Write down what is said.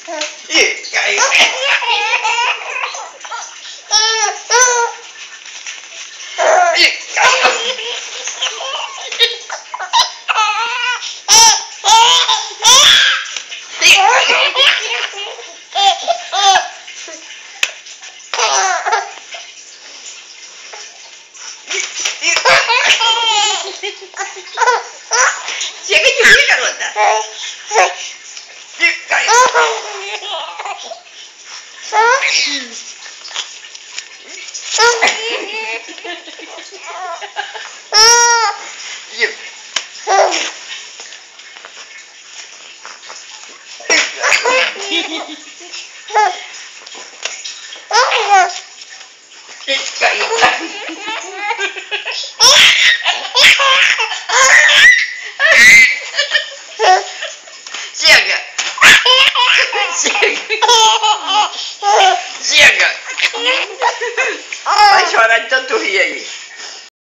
Ih, caiu. Ih, caiu. Chega de rir, garota. Ih, caiu. Caiu. Chega. Chega. Chega. Vai chorar de tanto rir aí.